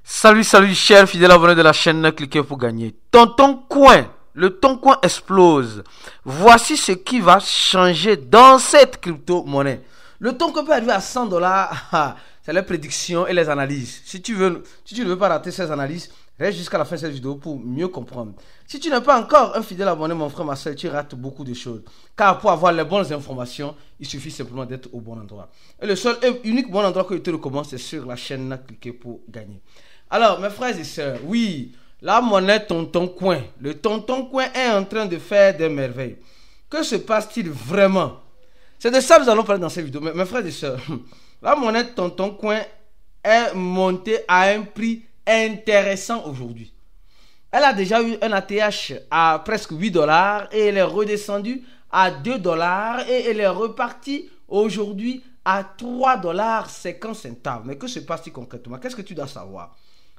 Salut, salut, chers fidèles abonnés de la chaîne, cliquez pour gagner. Tonton Coin, le Toncoin explose. Voici ce qui va changer dans cette crypto-monnaie. Le Toncoin peut arriver à 100 dollars. C'est les prédictions et les analyses. Si tu ne veux pas rater ces analyses, reste jusqu'à la fin de cette vidéo pour mieux comprendre. Si tu n'es pas encore un fidèle abonné, mon frère, ma soeur, tu rates beaucoup de choses. Car pour avoir les bonnes informations, il suffit simplement d'être au bon endroit. Et le seul et unique bon endroit que je te recommande, c'est sur la chaîne, cliquez pour gagner. Alors, mes frères et sœurs, oui, la monnaie Tonton Coin, le Tonton Coin est en train de faire des merveilles. Que se passe-t-il vraiment? C'est de ça que nous allons parler dans cette vidéo. Mes frères et sœurs, la monnaie Tonton Coin est montée à un prix intéressant aujourd'hui. Elle a déjà eu un ATH à presque 8 dollars et elle est redescendue à 2 dollars et elle est repartie aujourd'hui à 3 dollars 50 centimes. Mais que se passe-t-il concrètement? Qu'est-ce que tu dois savoir?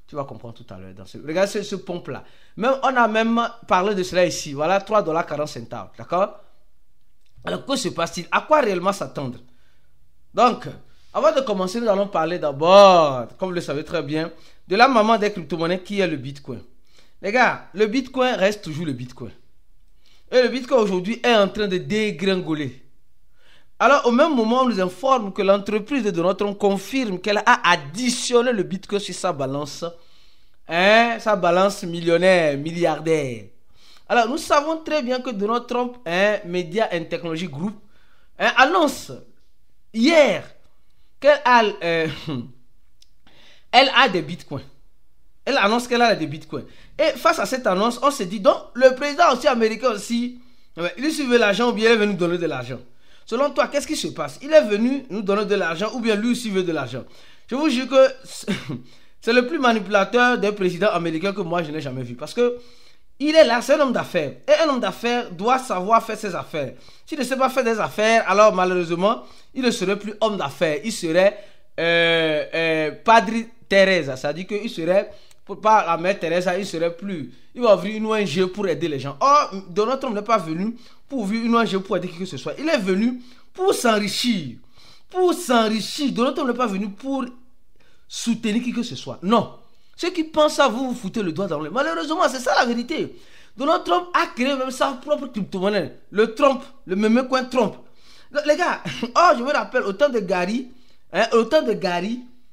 Tu vas comprendre tout à l'heure. Regarde ce pompe-là. On a même parlé de cela ici. Voilà, 3 dollars 40 centimes. D'accord? Alors, que se passe-t-il? À quoi réellement s'attendre? Donc, avant de commencer, nous allons parler d'abord, comme vous le savez très bien, de la maman des crypto-monnaies qui est le Bitcoin. Les gars, le Bitcoin reste toujours le Bitcoin. Et le Bitcoin aujourd'hui est en train de dégringoler. Alors, au même moment, on nous informe que l'entreprise de Donald Trump confirme qu'elle a additionné le Bitcoin sur sa balance millionnaire, milliardaire. Alors, nous savons très bien que Donald Trump, Media and Technology Group, annonce hier qu'elle a, elle a des Bitcoins. Elle annonce qu'elle a des Bitcoins. Et face à cette annonce, on se dit, donc, le président aussi américain aussi, il suivait l'argent ou bien il est venu nous donner de l'argent. Selon toi, qu'est-ce qui se passe? Il est venu nous donner de l'argent ou bien lui aussi veut de l'argent? Je vous jure que c'est le plus manipulateur des présidents américains que moi je n'ai jamais vu. Parce que il est là, c'est un homme d'affaires. Et un homme d'affaires doit savoir faire ses affaires. S'il ne sait pas faire des affaires, alors malheureusement, il ne serait plus homme d'affaires. Il serait Padre Teresa. C'est-à-dire qu'il serait, pas la mère Teresa, il serait plus. Il va ouvrir une ONG pour aider les gens. Or, Donald Trump n'est pas venu pour ouvrir une ONG pour aider qui que ce soit. Il est venu pour s'enrichir. Pour s'enrichir. Donald Trump n'est pas venu pour soutenir qui que ce soit. Non. Ceux qui pensent à vous, vous foutez le doigt dans le... Malheureusement, c'est ça la vérité. Donald Trump a créé même sa propre crypto-monnaie. Le Trump, le même coin Trump. Les gars, je me rappelle au temps de Gary,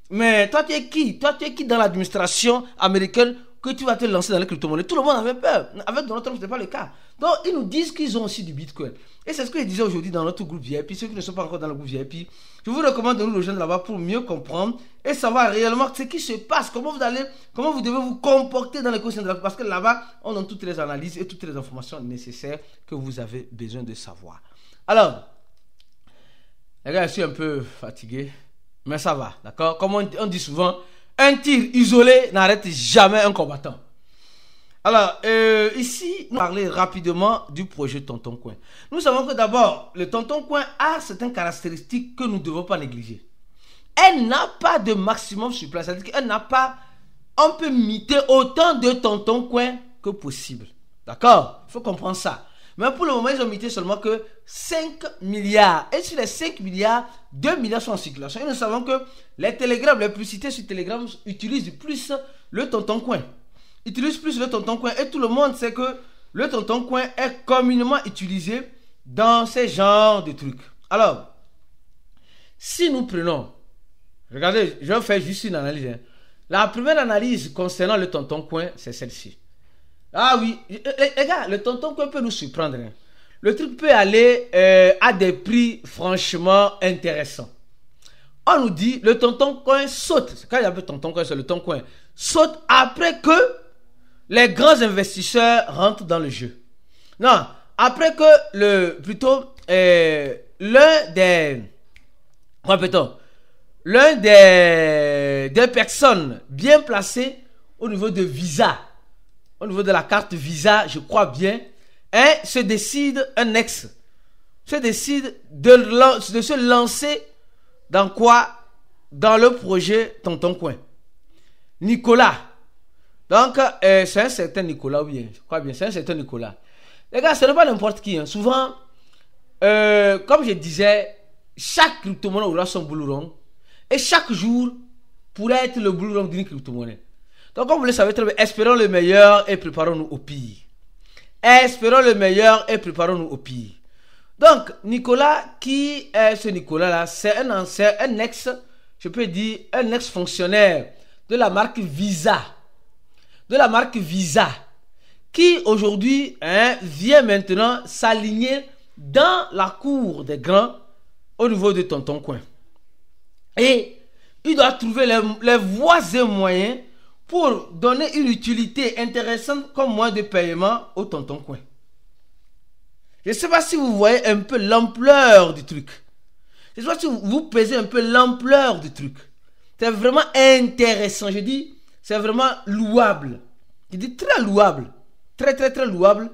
mais toi tu es qui? Toi tu es qui dans l'administration américaine que tu vas te lancer dans les crypto-monnaies? Tout le monde avait peur. Avec Donald Trump, ce n'est pas le cas. Donc, ils nous disent qu'ils ont aussi du Bitcoin. Et c'est ce que je disais aujourd'hui dans notre groupe VIP. Ceux qui ne sont pas encore dans le groupe VIP, je vous recommande de nous rejoindre là-bas pour mieux comprendre et savoir réellement ce qui se passe, comment vous devez vous comporter dans l'écosystème de la... Parce que là-bas, on donne toutes les analyses et toutes les informations nécessaires que vous avez besoin de savoir. Alors, les gars, je suis un peu fatigué, mais ça va, d'accord? Comme on dit souvent, un tir isolé n'arrête jamais un combattant. Alors, ici, nous allons parler rapidement du projet Tonton Coin. Nous savons que d'abord, le Tonton Coin a certaines caractéristiques que nous ne devons pas négliger. Elle n'a pas de maximum supply, c'est-à-dire qu'elle n'a pas... On peut miter autant de Tonton Coin que possible. D'accord? Il faut comprendre ça. Mais pour le moment, ils ont mité seulement que 5 milliards. Et sur les 5 milliards, 2 milliards sont en circulation. Et nous savons que les télégrammes, les publicités sur Telegram utilisent plus le Tonton Coin. Utilisent plus le Tonton Coin. Et tout le monde sait que le Tonton Coin est communément utilisé dans ces genres de trucs. Alors, si nous prenons... Regardez, je vais faire juste une analyse. La première analyse concernant le Tonton Coin, c'est celle-ci. Ah oui, les gars, le Tonton Coin peut nous surprendre. Le truc peut aller à des prix franchement intéressants. On nous dit, le Tonton Coin saute. Quand il y a un Tonton Coin, c'est le Tonton Coin. Saute après que les grands investisseurs rentrent dans le jeu. Non, après que l'un des personnes bien placées au niveau de Visa, au niveau de la carte Visa, je crois bien, se décide de se lancer dans quoi? Dans le projet Tonton Coin. Nicolas. Donc, c'est un certain Nicolas, oui, je crois bien, c'est un certain Nicolas. Les gars, ce n'est pas n'importe qui. Hein. Souvent, comme je disais, chaque crypto-monnaie aura son boulot rond. Et chaque jour pourrait être le boulot rond d'une crypto-monnaie. Donc, comme vous le savez très bien, espérons le meilleur et préparons-nous au pire. Espérons le meilleur et préparons-nous au pire. Donc, Nicolas, qui est ce Nicolas-là? C'est un ex, je peux dire, un ex-fonctionnaire de la marque Visa. De la marque Visa. Qui aujourd'hui vient maintenant s'aligner dans la cour des grands au niveau de Tonton Coin. Et il doit trouver les voies et moyens pour donner une utilité intéressante comme moyen de paiement au Tonton Coin. Je ne sais pas si vous voyez un peu l'ampleur du truc. Je ne sais pas si vous pesez un peu l'ampleur du truc. C'est vraiment intéressant. Je dis, c'est vraiment louable. Je dis très louable. Très, très, très louable.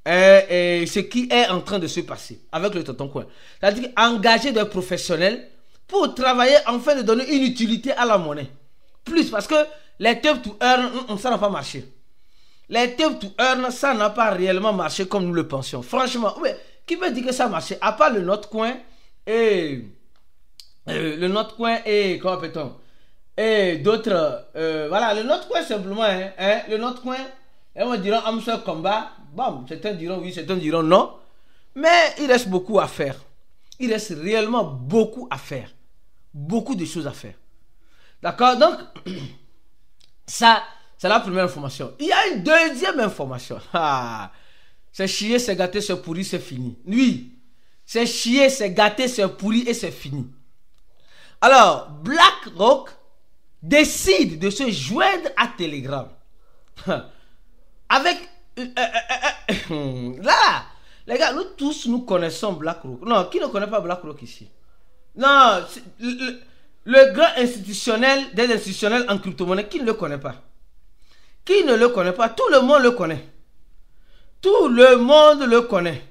Ce qui est en train de se passer avec le Tonton Coin. C'est-à-dire engager des professionnels pour travailler afin de donner une utilité à la monnaie. Plus parce que les tape to earn, ça n'a pas marché. Les tape to earn, ça n'a pas réellement marché comme nous le pensions. Franchement, qui peut dire que ça a marché? À part le Notcoin et comment appelle-t-on? Et d'autres, voilà, le Notcoin simplement, le Notcoin, on diront Amsel Combat. Bon, certains diront oui, certains diront non. Mais il reste beaucoup à faire. Il reste réellement beaucoup à faire. Beaucoup de choses à faire. D'accord? Donc, ça, c'est la première information. Il y a une deuxième information. C'est chier, c'est gâté, c'est pourri, c'est fini. Oui, c'est chier, c'est gâté, c'est pourri et c'est fini. Alors, BlackRock décide de se joindre à Telegram. Avec... là, les gars, nous tous, nous connaissons BlackRock. Non, qui ne connaît pas BlackRock ici? Non, le grand institutionnel des institutionnels en crypto-monnaie, qui ne le connaît pas? Qui ne le connaît pas? Tout le monde le connaît. Tout le monde le connaît.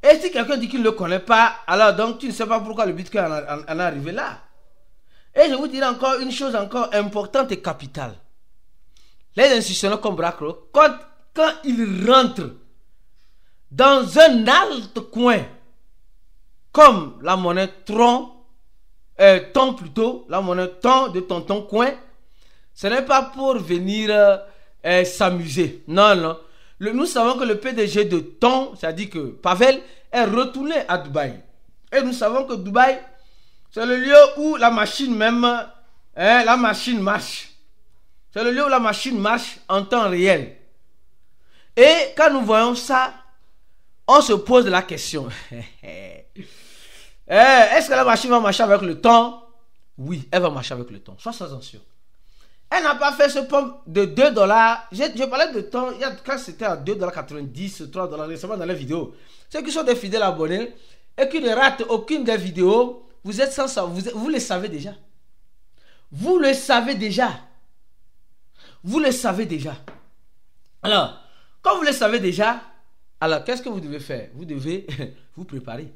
Et si quelqu'un dit qu'il ne le connaît pas, alors donc tu ne sais pas pourquoi le Bitcoin en est arrivé là. Et je vous dirai encore une chose encore importante et capitale. Les institutionnels comme BlackRock, quand ils rentrent dans un altcoin comme la monnaie Ton plutôt, la monnaie Ton de Tonton Coin, ce n'est pas pour venir s'amuser. Non, non. Nous savons que le PDG de Ton, c'est-à-dire que Pavel, est retourné à Dubaï. Et nous savons que Dubaï, c'est le lieu où la machine même, la machine marche. C'est le lieu où la machine marche en temps réel. Et quand nous voyons ça, on se pose la question. Est-ce que la machine va marcher avec le temps? Oui, elle va marcher avec le temps. Sois-en sûr. Elle n'a pas fait ce pompe de 2 dollars. Je parlais de temps, quand c'était à 2,90 $, 3 $, récemment dans les vidéos. Ceux qui sont des fidèles abonnés et qui ne ratent aucune des vidéos, vous êtes sans savoir. Vous le savez déjà. Vous le savez déjà. Vous le savez déjà. Alors, quand vous le savez déjà, alors qu'est-ce que vous devez faire? Vous devez vous préparer.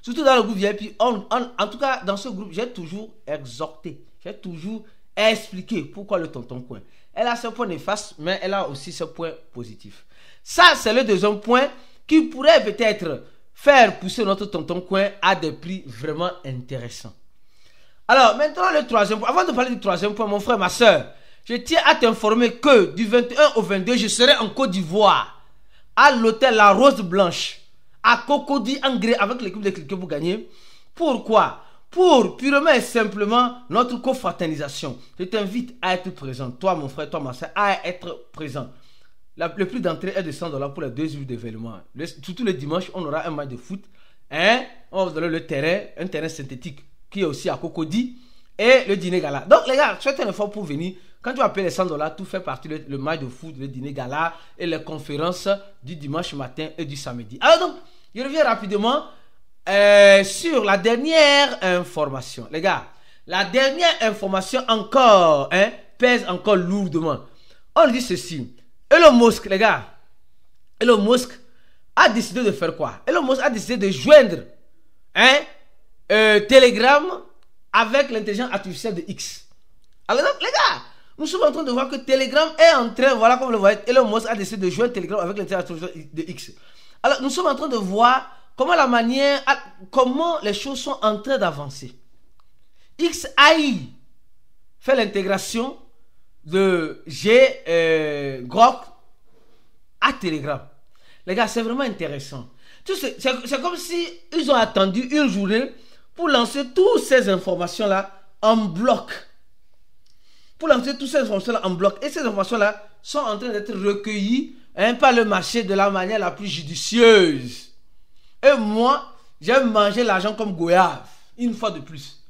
Surtout dans le groupe VIP, en tout cas dans ce groupe, j'ai toujours exhorté, j'ai toujours expliqué pourquoi le Tonton Coin. Elle a ses points néfastes, mais elle a aussi ses points positifs. Ça, c'est le deuxième point qui pourrait peut-être faire pousser notre Tonton Coin à des prix vraiment intéressants. Alors, maintenant le troisième point. Avant de parler du troisième point, mon frère, ma soeur, je tiens à t'informer que du 21 au 22, je serai en Côte d'Ivoire, à l'hôtel La Rose Blanche, à Cocody, en gré, avec l'équipe de Cliquez pour gagner. Pourquoi? Pour purement et simplement notre confraternisation. Je t'invite à être présent, toi mon frère, toi ma soeur, à être présent. Le prix d'entrée est de 100 $ pour les 2 jours d'événement. Surtout le dimanche, on aura un match de foot. On va vous donner le terrain, un terrain synthétique qui est aussi à Cocody, et le dîner gala. Donc les gars, faites un effort pour venir. Quand tu vas payer les 100 $, tout fait partie le match de foot, le dîner gala et les conférences du dimanche matin et du samedi. Alors donc, je reviens rapidement sur la dernière information. Les gars, la dernière information encore pèse encore lourdement. On dit ceci. Elon Musk, les gars, Elon Musk a décidé de faire quoi? Elon Musk a décidé de joindre Telegram avec l'intelligence artificielle de X. Alors donc, les gars, nous sommes en train de voir que Telegram est en train, voilà comme vous le voyez, Elon Musk a décidé de joindre Telegram avec l'intelligence artificielle de X. Alors, nous sommes en train de voir comment les choses sont en train d'avancer. XAI fait l'intégration de Grok à Telegram. Les gars, c'est vraiment intéressant. C'est comme si ils ont attendu une journée pour lancer toutes ces informations-là en bloc. Pour lancer toutes ces informations-là en bloc. Et ces informations-là sont en train d'être recueillies par le marché de la manière la plus judicieuse. Et moi, j'aime manger l'argent comme goyave, une fois de plus.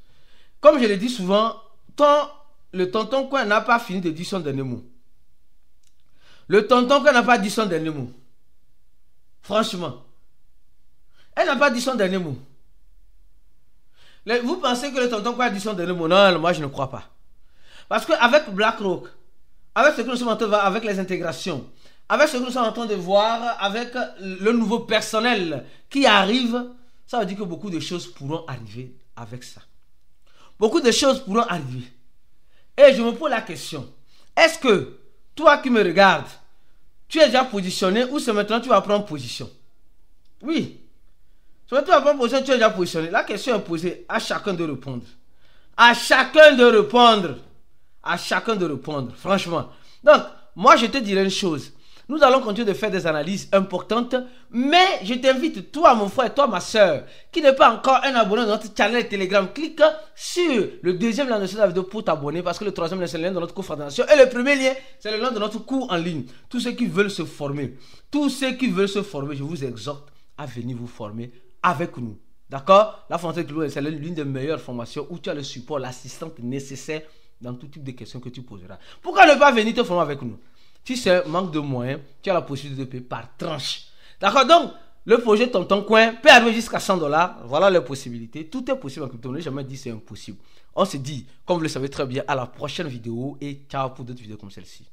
Comme je le dis souvent, le tonton Coin n'a pas fini de dire son dernier mot. Le tonton Coin n'a pas dit son dernier mot. Franchement. Elle n'a pas dit son dernier mot. Vous pensez que le tonton Coin a dit son dernier mot? Non, moi je ne crois pas. Parce qu'avec BlackRock, avec ce que nous sommes en train de voir, avec les intégrations, avec ce que nous sommes en train de voir, avec le nouveau personnel qui arrive, ça veut dire que beaucoup de choses pourront arriver avec ça. Beaucoup de choses pourront arriver. Et je me pose la question, est-ce que toi qui me regardes, tu es déjà positionné ou c'est maintenant que tu vas prendre position? Oui. C'est maintenant que tu vas prendre position, tu es déjà positionné. La question est posée à chacun de répondre. À chacun de répondre. À chacun de répondre, franchement. Donc, moi je te dirais une chose. Nous allons continuer de faire des analyses importantes, mais je t'invite, toi mon frère, toi ma soeur, qui n'est pas encore un abonné de notre channel Telegram, clique sur le deuxième lien de cette vidéo pour t'abonner, parce que le troisième lien c'est le lien de notre cours formation et le premier lien c'est le lien de notre cours en ligne. Tous ceux qui veulent se former, je vous exhorte à venir vous former avec nous. D'accord? La formation Clou, c'est l'une des meilleures formations où tu as le support, l'assistante nécessaire dans tout type de questions que tu poseras. Pourquoi ne pas venir te former avec nous? Si c'est manque de moyens, tu as la possibilité de payer par tranche. D'accord? Donc, le projet Tonton Coin peut arriver jusqu'à $100. Voilà les possibilités. Tout est possible en crypto. On n'a jamais dit c'est impossible. On se dit, comme vous le savez très bien, à la prochaine vidéo et ciao pour d'autres vidéos comme celle-ci.